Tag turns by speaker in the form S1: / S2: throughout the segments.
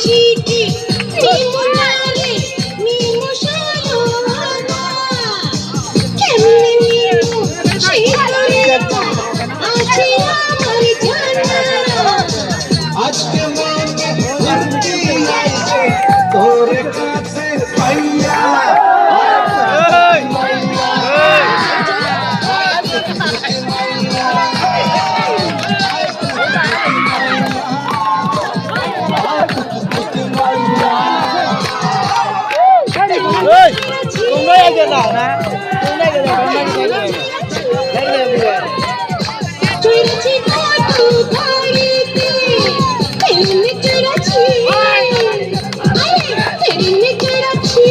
S1: শিখি নিমুনারে নিমু সরনা কেমনে নিমু শিখি আছে আমার জানা
S2: আজকে মনে ভর্তি আছে তোর কাছে পাইয়া
S3: তোমরা আগে দাও না তোমরা আগে দাও
S1: চুরছি কত ঘড়িতে প্রেমে চুরাছি প্রেমে চুরাছি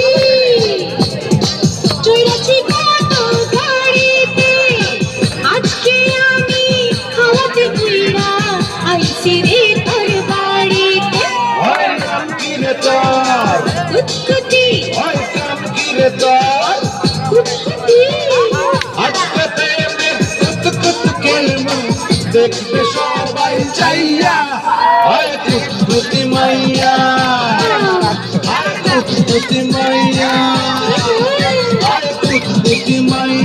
S1: চুরাছি কত ঘড়িতে আজকে আমি খাওয়াতে ঘুরা আইসি রে তোর বাড়িতে
S2: হয় নাম কি রে তোর
S1: কুতকুতি
S2: হয় নাম কি রে তোর
S1: কুতকুতি
S2: আজকে প্রেমে কুত কুত খেলবো দেখবে সবাই চাইয়া হয় কুতকুতি মাইয়া হয় কুতকুতি মাইয়া হয় কুতকুতি মাইয়া